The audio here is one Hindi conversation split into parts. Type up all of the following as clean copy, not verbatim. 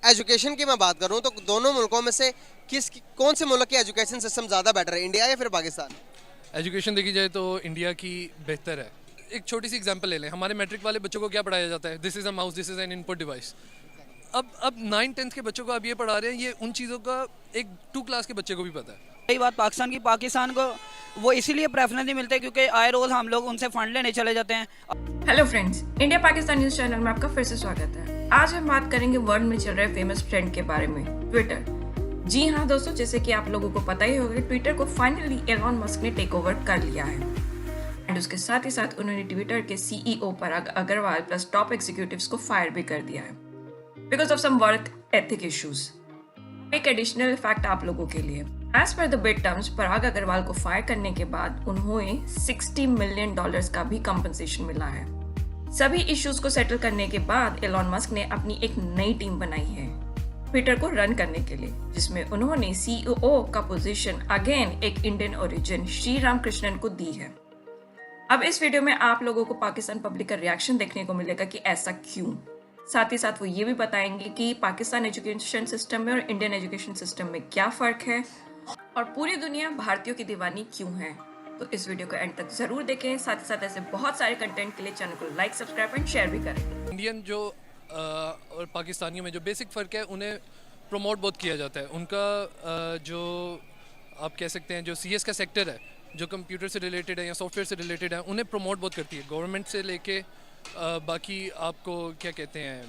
एजुकेशन की मैं बात करूं तो दोनों मुल्कों में से कौन से मुल्क की एजुकेशन सिस्टम ज़्यादा बेटर है, इंडिया या फिर पाकिस्तान? एजुकेशन देखी जाए तो इंडिया की बेहतर है। एक छोटी सी एग्जांपल ले लें, हमारे मैट्रिक वाले बच्चों को क्या पढ़ाया जाता है? This is a mouse, this is an input device. अब 9th-10th के बच्चों को आप ये पढ़ा रहे हैं, ये उन चीज़ों का एक 2 क्लास के बच्चे को भी पता है। रही बात पाकिस्तान की, पाकिस्तान को वो इसीलिए प्रेफरेंस नहीं मिलते क्योंकि आए रोज हम लोग उनसे फंड लेने चले जाते हैं। Hello friends, India Pakistan news channel में आपका फिर से स्वागत है। आज हम बात करेंगे वर्ल्ड में चल रहे फेमस ट्रेंड के बारे में, ट्विटर। जी हाँ दोस्तों, जैसे कि आप लोगों को पता ही होगा, ट्विटर को फाइनली एलॉन मस्क ने टेक ओवर कर लिया है एंड उसके साथ ही साथ उन्होंने ट्विटर के CEO Parag Agrawal plus top executives को फायर भी कर दिया है because of some work ethic issues. एक एडिशनल फैक्ट आप लोगों के लिए, as per the bid terms, Parag Agrawal को फायर करने के बाद उन्हें $60 मिलियन का भी कंपनसेशन मिला है। सभी इश्यूज को सेटल करने के बाद एलॉन मस्क ने अपनी एक नई टीम बनाई है ट्विटर को रन करने के लिए, जिसमें उन्होंने सीईओ का पोजीशन अगेन एक इंडियन ओरिजिन श्री राम कृष्णन को दी है। अब इस वीडियो में आप लोगों को पाकिस्तान पब्लिक का रिएक्शन देखने को मिलेगा कि ऐसा क्यों। साथ ही साथ वो ये भी बताएंगे कि पाकिस्तान एजुकेशन सिस्टम में और इंडियन एजुकेशन सिस्टम में क्या फर्क है और पूरी दुनिया भारतीयों की दीवानी क्यों है। तो इस वीडियो को एंड तक जरूर देखें। साथ ही साथ ऐसे बहुत सारे कंटेंट के लिए चैनल को लाइक, सब्सक्राइब एंड शेयर भी करें। इंडियन जो और पाकिस्तानियों में जो बेसिक फ़र्क है, उन्हें प्रमोट बहुत किया जाता है। उनका जो आप कह सकते हैं जो सीएस का सेक्टर है, जो कंप्यूटर से रिलेटेड है या सॉफ्टवेयर से रिलेटेड है, उन्हें प्रमोट बहुत करती है गवर्नमेंट से लेके बाकी आपको क्या कहते हैं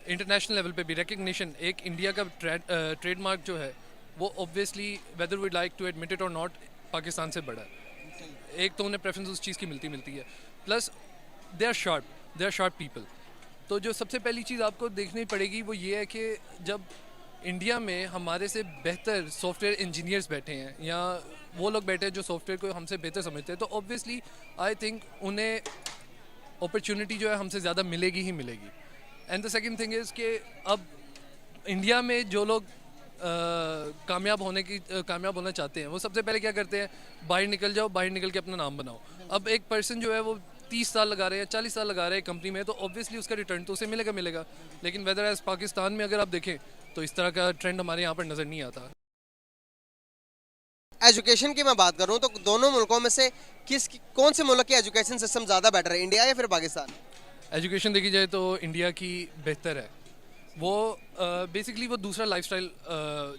इंटरनेशनल लेवल पे भी रिकग्निशन। एक इंडिया का ट्रेडमार्क जो है वो obviously whether we like to admit it और नॉट पाकिस्तान से बड़ा है। एक तो उन्हें प्रेफरेंस उस चीज़ की मिलती है, plus they are sharp people. तो जो सबसे पहली चीज़ आपको देखनी पड़ेगी वो ये है कि जब इंडिया में हमारे से बेहतर सॉफ्टवेयर इंजीनियर्स बैठे हैं या वो लोग बैठे हैं जो सॉफ्टवेयर को हमसे बेहतर समझते हैं, तो ऑब्वियसली आई थिंक उन्हें अपॉर्चुनिटी जो है हमसे ज़्यादा मिलेगी ही मिलेगी। And the second thing is कि अब इंडिया में जो लोग कामयाब होना चाहते हैं, वो सबसे पहले क्या करते हैं? बाहर निकल जाओ, बाहर निकल के अपना नाम बनाओ। अब एक पर्सन जो है वो 30 साल लगा रहे हैं, 40 साल लगा रहे हैं कंपनी में, तो ऑब्वियसली उसका रिटर्न तो उसे मिलेगा। लेकिन वेदर एज पाकिस्तान में अगर आप देखें तो इस तरह का ट्रेंड हमारे यहाँ पर नज़र नहीं आता। एजुकेशन की मैं बात करूं तो दोनों मुल्कों में से कौन से मुल्क की एजुकेशन सिस्टम ज़्यादा बेटर है, इंडिया या फिर पाकिस्तान? एजुकेशन देखी जाए तो इंडिया की बेहतर है। वो बेसिकली वो दूसरा लाइफस्टाइल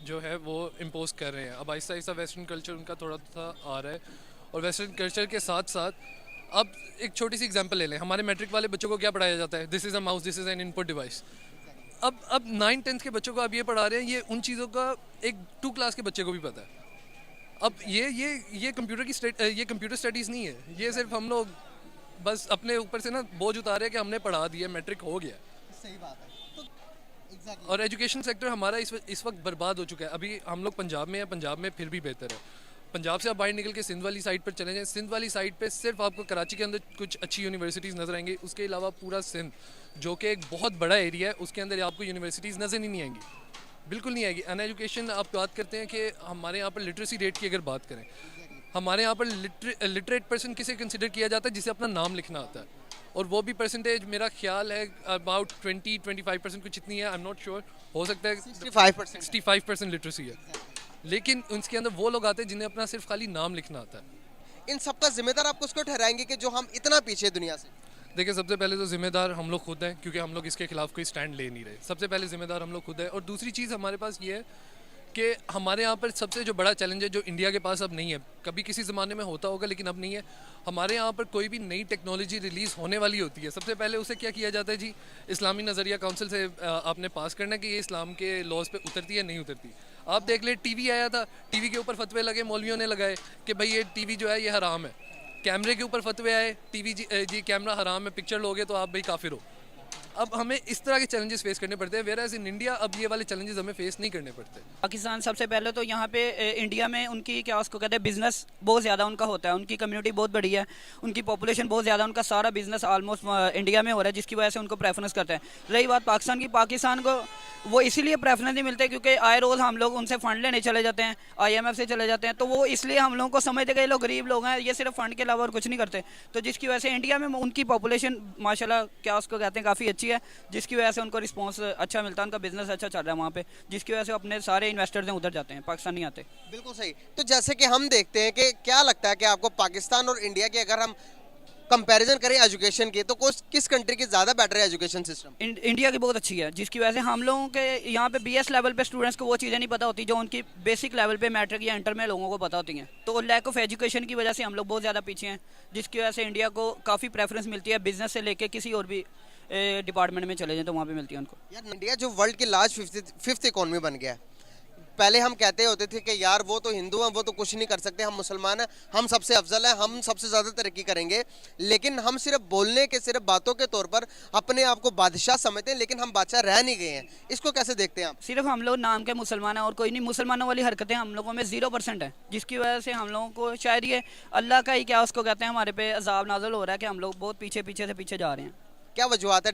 जो है वो इम्पोज कर रहे हैं। अब आहिस्ता आहिस्ता वेस्टर्न कल्चर उनका थोड़ा सा आ रहा है, और वेस्टर्न कल्चर के साथ साथ अब एक छोटी सी एग्जांपल ले लें, हमारे मैट्रिक वाले बच्चों को क्या पढ़ाया जाता है? This is a mouse, this is an input device. अब 9th-10th के बच्चों को आप ये पढ़ा रहे हैं, ये उन चीज़ों का एक 2 क्लास के बच्चे को भी पता है। अब ये कंप्यूटर स्टडीज़ नहीं है, ये सिर्फ हम लोग बस अपने ऊपर से ना बोझ उतारे हैं कि हमने पढ़ा दिया, मैट्रिक हो गया। सही बात है। तो एग्जैक्टली। और एजुकेशन सेक्टर हमारा इस वक्त बर्बाद हो चुका है। अभी हम लोग पंजाब में हैं, पंजाब में फिर भी बेहतर है। पंजाब से आप बाहर निकल के सिंध वाली साइड पर चले जाएं, सिंध वाली साइड पे सिर्फ आपको कराची के अंदर कुछ अच्छी यूनिवर्सिटीज़ नज़र आएंगी। उसके अलावा पूरा सिंध जो कि एक बहुत बड़ा एरिया है, उसके अंदर आपको यूनिवर्सिटीज़ नज़र ही नहीं आएंगी, बिल्कुल नहीं आएगी। अन एजुकेशन आप बात करते हैं कि हमारे यहाँ पर लिटरेसी रेट की अगर बात करें, हमारे यहाँ पर लिटरेट पर्सन किसे कंसिडर किया जाता है? जिसे अपना नाम लिखना आता है, और वो भी परसेंटेज मेरा ख्याल है अबाउट 20-25% कुछ इतनी है, आई एम नॉट श्योर, हो सकता है 65% लिटरेसी है। लेकिन उसके अंदर वो लोग आते हैं जिन्हें अपना सिर्फ खाली नाम लिखना आता है। इन सबका जिम्मेदार आप किसको ठहराएंगे कि जो हम इतना पीछे दुनिया से? देखिए, सबसे पहले तो जिम्मेदार हम लोग खुद हैं, क्योंकि हम लोग इसके खिलाफ कोई स्टैंड ले नहीं रहे। सबसे पहले जिम्मेदार हम लोग खुद हैं। और दूसरी चीज़ हमारे पास ये है कि हमारे यहाँ पर सबसे जो बड़ा चैलेंज है, जो इंडिया के पास अब नहीं है, कभी किसी ज़माने में होता होगा लेकिन अब नहीं है, हमारे यहाँ पर कोई भी नई टेक्नोलॉजी रिलीज़ होने वाली होती है, सबसे पहले उसे क्या किया जाता है जी? इस्लामी नज़रिया काउंसिल से आपने पास करना है कि ये इस्लाम के लॉज पे उतरती है नहीं उतरती। आप देख ले, टीवी आया था, टीवी के ऊपर फतवे लगे, मौलवियों ने लगाए कि भाई ये टीवी जो है ये हराम है। कैमरे के ऊपर फतवे आए, टीवी जी कैमरा हराम है, पिक्चर लोगे तो आप भाई काफिर हो। अब हमें इस तरह के चैलेंजेस फेस करने पड़ते हैं, वेयर एज इन इंडिया अब ये वाले चैलेंजेस हमें फेस नहीं करने पड़ते। पाकिस्तान सबसे पहले तो यहाँ पे इंडिया में उनकी क्या उसको कहते हैं, बिजनेस बहुत ज़्यादा उनका होता है, उनकी कम्युनिटी बहुत बड़ी है, उनकी पॉपुलेशन बहुत ज़्यादा, उनका सारा बिजनेस ऑलमोस्ट इंडिया में हो रहा है, जिसकी वजह से उनको प्रेफरेंस करते हैं। रही बात पाकिस्तान की, पाकिस्तान को वो इसीलिए प्रेफरेंस नहीं मिलते क्योंकि आए रोज़ हम लोग उनसे फ़ंड लेने चले जाते हैं, IMF से चले जाते हैं, तो वो इसलिए हम लोगों को समझते कि ये लोग गरीब लोग हैं, ये सिर्फ फ़ंड के अलावा और कुछ नहीं करते। तो जिसकी वजह से इंडिया में उनकी पॉपुलेशन माशाल्लाह क्या उसको कहते हैं काफ़ी अच्छी है, जिसकी वजह से उनको रिस्पॉन्स अच्छा मिलता है, उनका बिजनेस अच्छा चल रहा है वहाँ पे, जिसकी वजह से अपने सारे इन्वेस्टर्स हैं उधर जाते हैं, पाकिस्तान नहीं आते। बिल्कुल सही। तो जैसे कि हम देखते हैं कि क्या लगता है कि आपको पाकिस्तान और इंडिया की अगर हम कंपैरिजन करें एजुकेशन की, तो किस कंट्री की ज़्यादा बेटर है एजुकेशन सिस्टम? इंडिया की बहुत अच्छी है, जिसकी वजह से हम लोगों के यहाँ पे बीएस लेवल पे स्टूडेंट्स को वो चीज़ें नहीं पता होती जो उनकी बेसिक लेवल पे मैट्रिक या इंटर में लोगों को पता होती हैं। तो लैक ऑफ एजुकेशन की वजह से हम लोग बहुत ज़्यादा पीछे हैं, जिसकी वजह से इंडिया को काफ़ी प्रेफरेंस मिलती है, बिजनेस से लेके किसी और भी डिपार्टमेंट में चले जाएँ तो वहाँ पर मिलती है उनको। यार इंडिया जो वर्ल्ड की लार्ज फिफ्थ इकोनॉमी बन गया है, पहले हम कहते होते थे कि यार वो तो हिंदू हैं, वो तो कुछ नहीं कर सकते, हम मुसलमान हैं, हम सबसे अफजल हैं, हम सबसे ज़्यादा तरक्की करेंगे। लेकिन हम सिर्फ बोलने के, सिर्फ बातों के तौर पर अपने आप को बादशाह समझते हैं, लेकिन हम बादशाह रह नहीं गए हैं। इसको कैसे देखते हैं आप? सिर्फ हम लोग नाम के मुसलमान हैं और कोई नहीं। मुसलमानों वाली हरकतें हम लोगों में 0% है, जिसकी वजह से हम लोगों को शायद ये अल्लाह का ही क्या उसको कहते हैं, हमारे पे अजाब नाज़िल हो रहा है कि हम लोग बहुत पीछे से पीछे जा रहे हैं। क्या वजूहत है?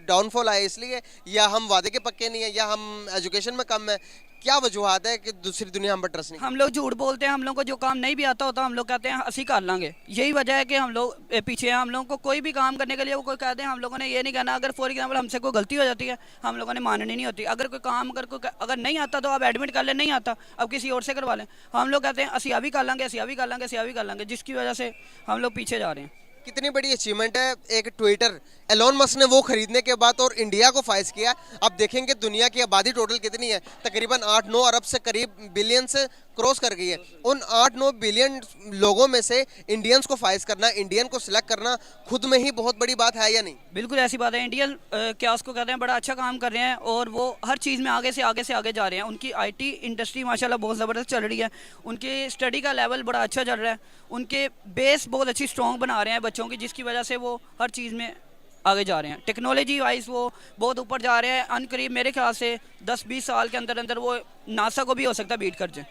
डाउनफॉल आए इसलिए, या हम वादे के पक्के नहीं है, या हम एजुकेशन में कम है? क्या वजूहत है कि दूसरी दुनिया हम पर ट्रस्ट नहीं? हम लोग झूठ बोलते हैं, हम लोग को जो काम नहीं भी आता होता हम लोग कहते हैं ਅਸੀਂ कर लांगे। यही वजह है कि हम लोग पीछे हैं। हम लोगों को कोई भी काम करने के लिए वो कोई कहते हैं, हम लोगों ने ये नहीं कहना। अगर फॉर एग्जांपल हमसे कोई गलती हो जाती है, हम लोगों ने माननी नहीं होती। अगर कोई काम अगर नहीं आता तो आप एडमिट कर लें, नहीं आता अब किसी और से करवा लें। हम लोग कहते हैं ਅਸੀਂ ਆ ਵੀ कर लांगे, ਅਸੀਂ ਆ ਵੀ कर लांगे, ਅਸੀਂ आ भी कर लांगे, जिसकी वजह से हम लोग पीछे जा रहे हैं। कितनी बड़ी अचीवमेंट है एक ट्विटर एलोन मस्क ने वो खरीदने के बाद और इंडिया को फाइज किया। अब देखेंगे दुनिया की आबादी टोटल कितनी है, तकरीबन 8-9 अरब से करीब बिलियन से क्रॉस कर गई है। उन 8-9 बिलियन लोगों में से इंडियंस को फाइज करना, इंडियन को सिलेक्ट करना खुद में ही बहुत बड़ी बात है या नहीं? बिल्कुल ऐसी बात है। इंडियन क्या उसको कहते हैं, बड़ा अच्छा काम कर रहे हैं और वो हर चीज़ में आगे से आगे जा रहे हैं। उनकी IT इंडस्ट्री माशाल्लाह बहुत ज़बरदस्त चल रही है, उनके स्टडी का लेवल बड़ा अच्छा चल रहा है, उनके बेस बहुत अच्छी स्ट्रॉन्ग बना रहे हैं बच्चों की, जिसकी वजह से वो हर चीज़ में आगे जा रहे हैं। टेक्नोलॉजी वाइज वो बहुत ऊपर जा रहे हैं। अनकरीब मेरे ख्याल से 10-20 साल के अंदर अंदर वो नासा को भी हो सकता है बीट कर जाए।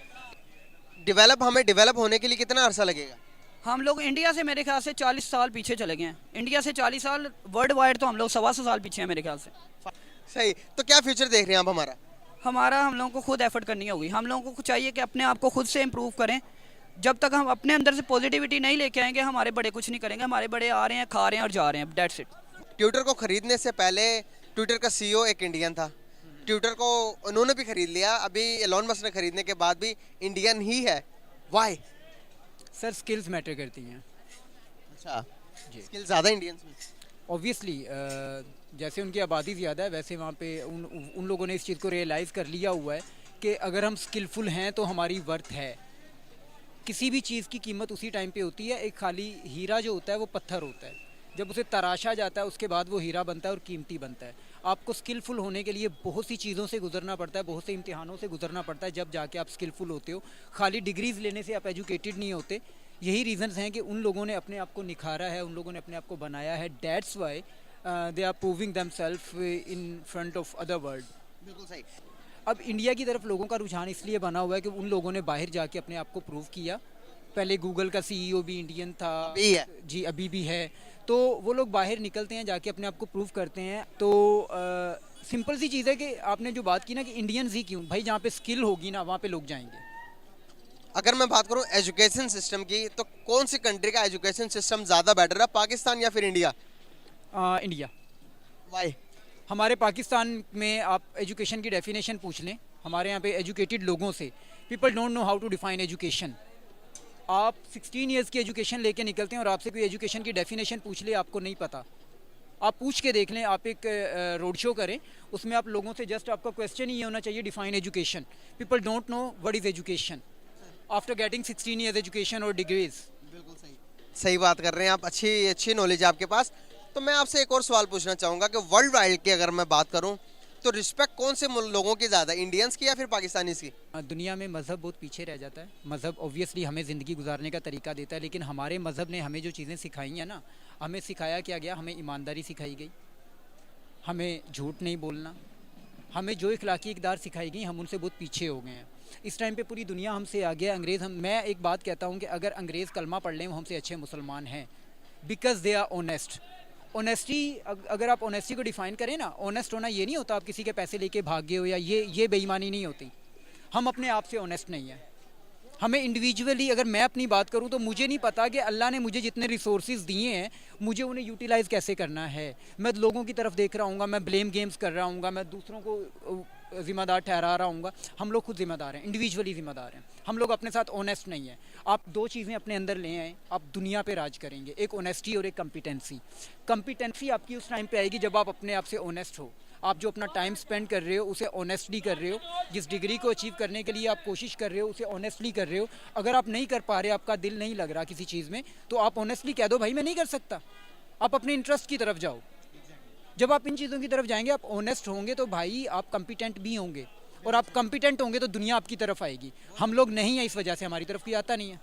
हमें डेवलप होने के लिए कितना अरसा लगेगा? हम लोग इंडिया से मेरे ख्याल से 40 साल पीछे चले गए हैं। इंडिया से 40 साल, वर्ल्ड वाइड तो हम लोग 125 साल पीछे हैं मेरे ख्याल से। सही। तो क्या फ्यूचर देख रहे हैं आप हमारा? हम लोगों को खुद एफर्ट करनी होगी। हम लोगों को चाहिए कि अपने आप को खुद से इम्प्रूव करें। जब तक हम अपने अंदर से पॉजिटिविटी नहीं लेके आएंगे, हमारे बड़े कुछ नहीं करेंगे। हमारे बड़े आ रहे हैं, खा रहे हैं और जा रहे हैं, दैट्स इट। ट्विटर को खरीदने से पहले ट्विटर का CEO एक इंडियन था, ट्विटर को उन्होंने भी खरीद लिया, अभी एलोन मस्क ने खरीदने के बाद भी इंडियन ही है। वाई? सर स्किल्स मैटर करती हैं। अच्छा, स्किल ज़्यादा इंडियंस में? ऑब्वियसली जैसे उनकी आबादी ज़्यादा है, वैसे वहाँ पे उन लोगों ने इस चीज़ को रियलाइज़ कर लिया हुआ है कि अगर हम स्किलफुल हैं तो हमारी वर्थ है। किसी भी चीज़ की कीमत उसी टाइम पे होती है। एक खाली हीरा जो होता है वो पत्थर होता है, जब उसे तराशा जाता है उसके बाद वो हीरा बनता है और कीमती बनता है। आपको स्किलफुल होने के लिए बहुत सी चीज़ों से गुजरना पड़ता है, बहुत से इम्तिहानों से गुजरना पड़ता है, जब जाके आप स्किलफुल होते हो। खाली डिग्रीज़ लेने से आप एजुकेटेड नहीं होते। यही रीजंस हैं कि उन लोगों ने अपने आप को निखारा है, उन लोगों ने अपने आप को बनाया है। That's why they are proving themself in front of other world. बिल्कुल सही। अब इंडिया की तरफ लोगों का रुझान इसलिए बना हुआ है कि उन लोगों ने बाहर जाके अपने आप को प्रूव किया। पहले गूगल का CEO भी इंडियन था, अभी है। जी अभी भी है। तो वो लोग बाहर निकलते हैं, जाके अपने आप को प्रूव करते हैं। तो सिंपल सी चीज़ है कि आपने जो बात की ना कि इंडियंस ही क्यों, भाई जहाँ पे स्किल होगी ना वहाँ पे लोग जाएंगे। अगर मैं बात करूँ एजुकेशन सिस्टम की, तो कौन सी कंट्री का एजुकेशन सिस्टम ज़्यादा बेटर है, पाकिस्तान या फिर इंडिया? इंडिया। वाई? हमारे पाकिस्तान में आप एजुकेशन की डेफिनेशन पूछ लें हमारे यहाँ पे एजुकेटेड लोगों से, people don't know how to define education. आप 16 इयर्स की एजुकेशन लेके निकलते हैं और आपसे कोई एजुकेशन की डेफिनेशन पूछ ले, आपको नहीं पता। आप पूछ के देख लें, आप एक रोड शो करें, उसमें आप लोगों से जस्ट आपका क्वेश्चन ही ये होना चाहिए, define education. People don't know what is education after getting 16 years education और डिग्रीज। बिल्कुल सही बात कर रहे हैं आप, अच्छी नॉलेज है आपके पास। तो मैं आपसे एक और सवाल पूछना चाहूँगा कि वर्ल्ड वाइड की अगर मैं बात करूँ तो रिस्पेक्ट कौन से लोगों की ज़्यादा, इंडियंस की या फिर पाकिस्तानीज़ की? दुनिया में मज़हब बहुत पीछे रह जाता है। मज़हब ऑब्वियसली हमें ज़िंदगी गुजारने का तरीका देता है, लेकिन हमारे मज़हब ने हमें जो चीज़ें सिखाई हैं ना, हमें सिखाया क्या गया, हमें ईमानदारी सिखाई गई, हमें झूठ नहीं बोलना, हमें जो इखलाकी इक़दार सिखाई गई हम उनसे बहुत पीछे हो गए हैं। इस टाइम पे पूरी दुनिया हमसे आगे है। अंग्रेज़ मैं एक बात कहता हूँ कि अगर अंग्रेज़ कलमा पढ़ लें वो हमसे अच्छे मुसलमान हैं, because they are honest. Honesty, अगर आप ऑनेस्टी को डिफ़ाइन करें ना, ऑनेस्ट होना ये नहीं होता आप किसी के पैसे लेके भाग गए हो, या ये बेईमानी नहीं होती। हम अपने आप से ऑनेस्ट नहीं हैं। हमें इंडिविजुअली, अगर मैं अपनी बात करूं तो मुझे नहीं पता कि अल्लाह ने मुझे जितने रिसोर्सेज दिए हैं मुझे उन्हें यूटिलाइज़ कैसे करना है। मैं लोगों की तरफ देख रहा हूँ, मैं ब्लेम गेम्स कर रहा हूँ, मैं दूसरों को ज़िम्मेदार ठहरा रहा हूँ। हम लोग खुद ज़िम्मेदार हैं, इंडिविजुअली ज़िम्मेदार हैं। हम लोग अपने साथ ऑनेस्ट नहीं हैं। आप दो चीज़ें अपने अंदर ले आएँ, आप दुनिया पे राज करेंगे, एक ऑनेस्टी और एक कम्पिटेंसी। कम्पिटेंसी आपकी उस टाइम पे आएगी जब आप अपने आप से ऑनेस्ट हो, आप जो अपना टाइम स्पेंड कर रहे हो उसे ऑनेस्टली कर रहे हो, जिस डिग्री को अचीव करने के लिए आप कोशिश कर रहे हो उसे ऑनेस्टली कर रहे हो। अगर आप नहीं कर पा रहे, आपका दिल नहीं लग रहा किसी चीज़ में, तो आप ऑनेस्टली कह दो भाई मैं नहीं कर सकता। आप अपने इंटरेस्ट की तरफ जाओ। जब आप इन चीज़ों की तरफ जाएंगे, आप ऑनेस्ट होंगे, तो भाई आप कम्पिटेंट भी होंगे, और आप कम्पिटेंट होंगे तो दुनिया आपकी तरफ आएगी। हम लोग नहीं हैं, इस वजह से हमारी तरफ कोई आता नहीं है।